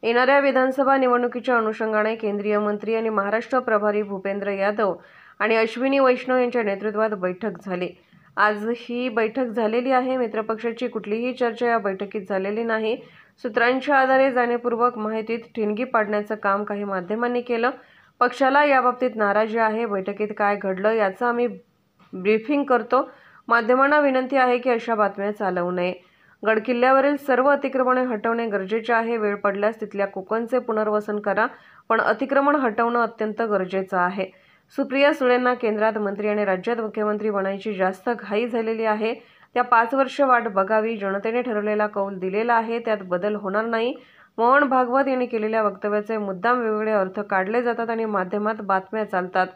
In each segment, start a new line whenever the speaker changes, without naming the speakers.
येणाऱ्या विधानसभा निवडणुकीच्या अनुषंगाने केंद्रीय मंत्री आणि महाराष्ट्र प्रभारी भूपेंद्र यादव आणि अश्विनी वैष्णव यांच्या नेतृत्वात बैठक झाली। आज ही बैठक झालेली आहे। मित्रपक्षाची कुठलीही चर्चा या बैठकीत झालेली नाही। सूत्रांच्या आधारे जाणीवपूर्वक माहितीत ठिणगी पाडण्याचं काम काही माध्यमांनी केलं। पक्षाला याबाबतीत नाराजी आहे। बैठकीत काय घडलं याचं आम्ही ब्रीफिंग करतो। माध्यमांना विनंती आहे की अशा बातम्या चालवू नये। गडकिल्ल्यावरील सर्व अतिक्रमणे हटवणे गरजेचे आहे। वेळ पडल्यास तिथल्या कोकणचे पुनर्वसन करा, पण अतिक्रमण हटवणं अत्यंत गरजेचं आहे। सुप्रिया सुळेंना केंद्रात मंत्री आणि राज्यात मुख्यमंत्री बनायची जास्त घाई झालेली आहे। त्या 5 वर्ष वाट बघावी। जनतेने ठरवलेला कौल दिलेला आहे, त्यात बदल होणार नाही। मोहन भागवत यांनी केलेल्या वक्तव्याचे मुद्दाम वेगवेगळे अर्थ काढले जातात आणि माध्यमात बातम्या चालतात।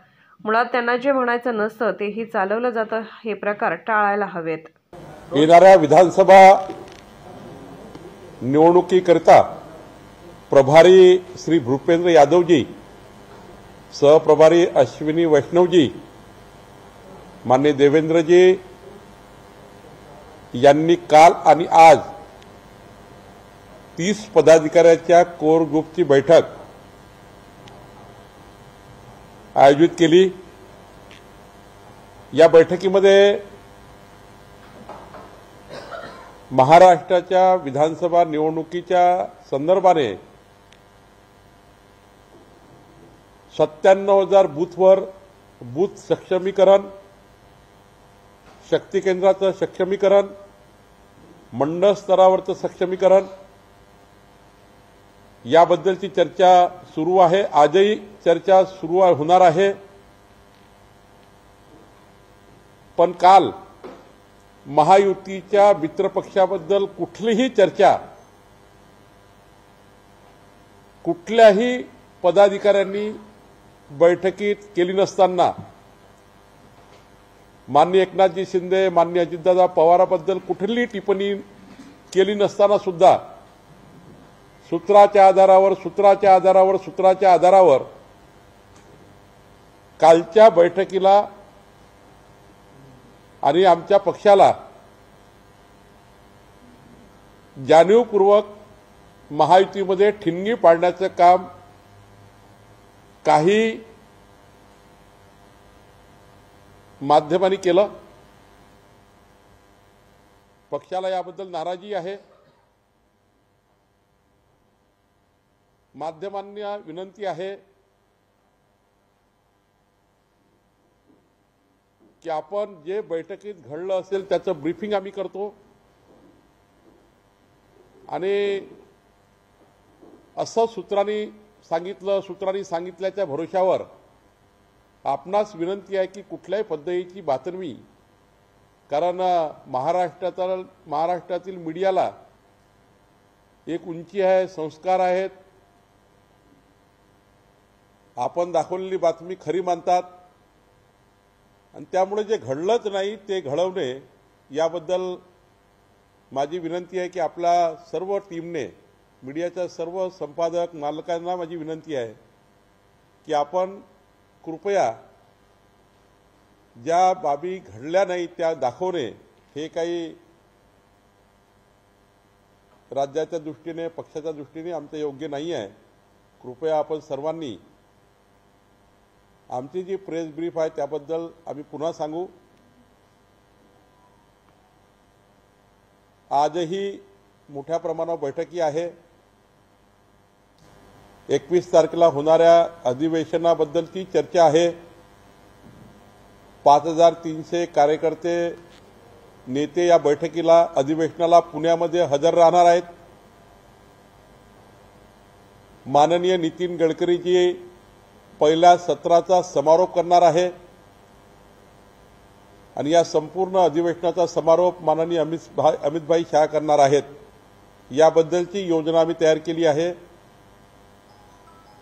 मुळात त्यांना जे म्हणायचं नसतं तेही चालवलं जातं। हे प्रकार टाळायला हवेत।
येणाऱ्या विधानसभा निवडणुकीकरिता प्रभारी श्री भूपेंद्र यादवजी, सहप्रभारी अश्विनी वैष्णवजी, माननीय देवेंद्रजी यांनी काल आणि आज 30 पदाधिकाऱ्यांच्या कोर ग्रुपची बैठक आयोजित केली। या बैठकीमध्ये महाराष्ट्राच्या विधानसभा निवडणुकीच्या संदर्भाने 97,000 बूथवर बूथ सक्षमीकरण, शक्ती केंद्राचं सक्षमीकरण, मंडळ स्तरावरचं सक्षमीकरण याबद्दलची चर्चा सुरू आहे। आजही चर्चा सुरू होणार आहे। पण काल महायुतीच्या मित्रपक्षाबद्दल कुठलीही चर्चा कुठल्याही पदाधिकाऱ्यांनी बैठकीत केली नसताना माननीय एकनाथजी शिंदे, माननीय अजितदादा पवारांबद्दल कुठलीही टिप्पणी केली नसताना सुद्धा सूत्राच्या आधारावर कालच्या बैठकीला आणि आमच्या पक्षाला जाणीवपूर्वक महायुतीमध्ये ठिणगी पाडण्याचं काम काही माध्यमांनी केलं। पक्षाला याबद्दल नाराजी आहे। माध्यमांना विनंती आहे की आपण जे बैठकीत घडलं असेल त्याचं ब्रीफिंग आम्ही करतो आणि असं सूत्रांनी सांगितल्याच्या भरोशावर आपणास विनंती आहे की कुठल्याही पद्धतीची बातमी, कारण महाराष्ट्रातील मीडियाला एक उंची आहे, संस्कार आहेत। आपण दाखवलेली बातमी खरी मानतात आणि त्यामुळे जे घडलंच नाही ते घडवणे याबद्दल माझी विनंती आहे की आपल्या सर्व टीमने, मीडियाच्या सर्व संपादक मालकांना माझी विनंती आहे की आपण कृपया ज्या बाबी घडल्या नाही त्या दाखवणे हे काही राज्याच्या दृष्टीने, पक्षाच्या दृष्टीने आमचं योग्य नाही आहे। कृपया आपण सर्वांनी आमची जी प्रेस ब्रीफ आहे त्याबद्दल आम्ही पुन्हा सांगू। आजही मोठ्या प्रमाणावर बैठकी आहे। 21 तारखेला होणाऱ्या अधिवेशनाबद्दलची चर्चा आहे। 5300 कार्यकर्ते, नेते या बैठकीला, अधिवेशनाला पुण्यामध्ये हजर राहणार आहेत। माननीय नितीन गडकरीजी पहिल्या सत्राचा समारोप करणार आहे आणि या संपूर्ण अधिवेशनाचा समारोप माननीय अमितभाई शाह करणार आहेत। याबद्दलची योजना आम्ही तयार केली आहे।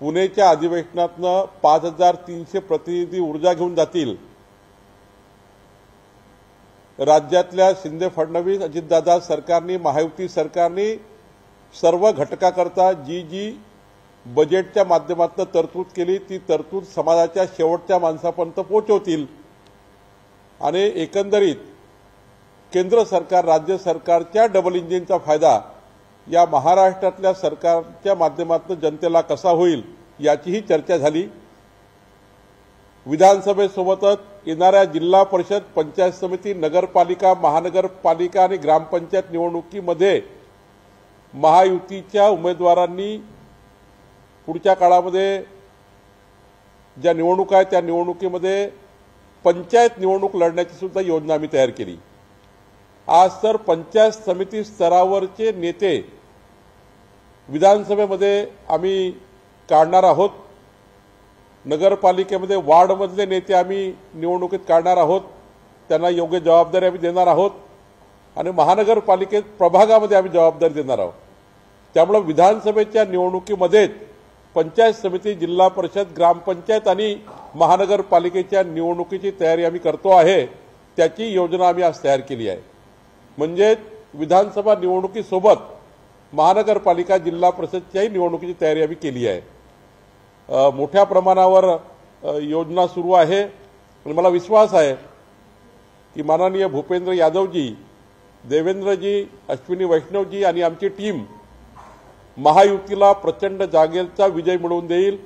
पुणेच्या अधिवेशनातनं 5300 प्रतिनिधी ऊर्जा घेऊन जातील। राज्यातल्या शिंदे फडणवीस अजितदादा सरकारने, महायुती सरकारने सर्व घटकाकरता जी बजेटच्या माध्यमातून तरतूद केली ती तरतूद समाजाच्या शेवटच्या माणसापर्यंत पोहोचवतील आणि एकंदरीत केंद्र सरकार, राज्य सरकारच्या डबल इंजिनचा फायदा या महाराष्ट्रातल्या सरकारच्या माध्यमातून जनतेला कसा होईल याचीही चर्चा झाली। विधानसभेसोबतच येणाऱ्या जिल्हा परिषद, पंचायत समिती, नगरपालिका, महानगरपालिका आणि ग्रामपंचायत निवडणुकीमध्ये महायुतीच्या उमेदवारांनी पुढच्या काळामध्ये ज्या निवडणुका आहेत त्या निवडणुकीमध्ये पंचायत निवडणूक लढण्याची सुद्धा योजना आम्ही तयार केली। आज तर पंचायत समिती स्तरावरचे नेते विधानसभेमध्ये आम्ही काढणार आहोत, नगरपालिकेमध्ये वार्डमधले नेते आम्ही निवडणुकीत काढणार आहोत, त्यांना योग्य जबाबदारी आम्ही देणार आहोत आणि महानगरपालिकेत प्रभागामध्ये आम्ही जबाबदारी देणार आहोत। त्यामुळे विधानसभेच्या निवडणुकीमध्येच पंचायत समिती, जिल्हा परिषद, ग्रामपंचायत आणि महानगरपालिकेच्या निवडणुकीची तयारी आम्ही करतो आहे। त्याची योजना आम्ही आज तयार केली आहे। म्हणजे विधानसभा निवडणुकीसोबत महानगरपालिका, जिल्हा परिषदच्याही निवडणुकीची तयारी आम्ही केली आहे। मोठ्या प्रमाणावर योजना सुरू आहे आणि मला विश्वास आहे की माननीय भूपेंद्र यादवजी, देवेंद्रजी, अश्विनी वैष्णवजी आणि आमची टीम महायुतीला प्रचंड जागेचा विजय मिळवून देईल।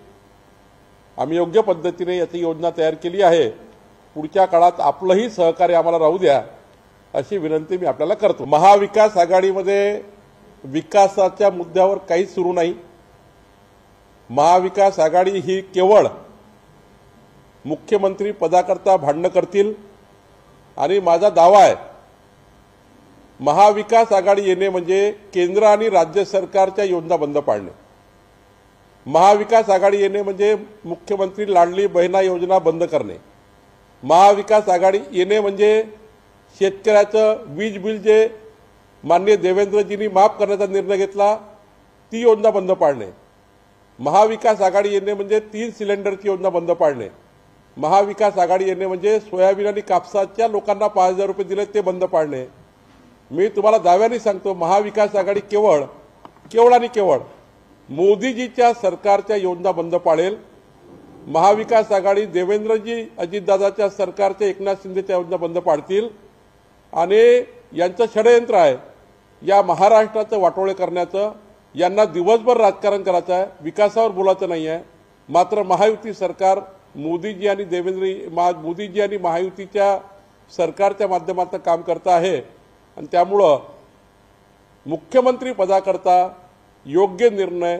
आम्ही योग्य पद्धतीने याची योजना तयार केली आहे। पुढच्या काळात आपलंही सहकार्य आम्हाला राहू द्या अशी विनंती मी आपल्याला करतो। महाविकास आघाडीमध्ये विकासाच्या मुद्द्यावर काहीच सुरू नाही। महाविकास आघाडी ही केवळ मुख्यमंत्री पदाकरता भांडणं करतील आणि माझा दावा आहे महाविकास आघाडी येणे म्हणजे केंद्र आणि राज्य सरकारच्या योजना बंद पाडणे। महाविकास आघाडी येणे म्हणजे मुख्यमंत्री लाडली बहिणा योजना बंद करणे। महाविकास आघाडी येणे म्हणजे शेतकऱ्याचं वीज बिल जे माननीय देवेंद्रजींनी माफ करण्याचा निर्णय घेतला ती योजना बंद पाडणे। महाविकास आघाडी येणे म्हणजे 3 सिलेंडरची योजना बंद पाडणे। महाविकास आघाडी येणे म्हणजे सोयाबीन आणि कापसाच्या लोकांना 5000 रुपये दिले ते बंद पाडणे। मी तुम्हाला दाव्याने सांगतो महाविकास आघाडी केवळ आणि केवळ मोदीजीच्या सरकारच्या योजना बंद पाडेल। महाविकास आघाडी देवेंद्रजी, अजितदादाच्या सरकारच्या, एकनाथ शिंदेच्या योजना बंद पाडतील आणि यांचं षडयंत्र आहे या महाराष्ट्राचं वाटोळे करण्याचं। यांना दिवसभर राजकारण करायचं आहे, विकासावर बोलायचं नाही आहे। मात्र महायुती सरकार मोदीजी आणि महायुतीच्या सरकारच्या माध्यमातून काम करत आहे आणि त्यामुळे मुख्यमंत्री पदाकरता योग्य निर्णय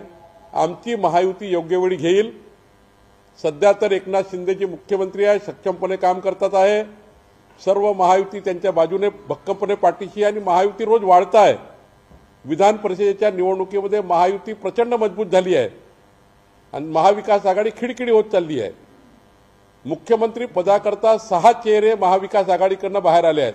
आमची महायुती योग्य वेळी घेईल। सध्या तर एकनाथ शिंदेजी मुख्यमंत्री आहे, सक्षमपणे काम करतात आहे। सर्व महायुती त्यांच्या बाजूने भक्कमपणे पाठीशी आणि महायुती रोज वाढत आहे। विधान परिषदेच्या निवडणुकीमध्ये महायुती प्रचंड मजबूत झाली आहे आणि महाविकास आघाडी खिळखिळी होत चालली आहे। मुख्यमंत्री पदाकरता 6 चेहरे महाविकास आघाडीकडून बाहेर आले आहेत।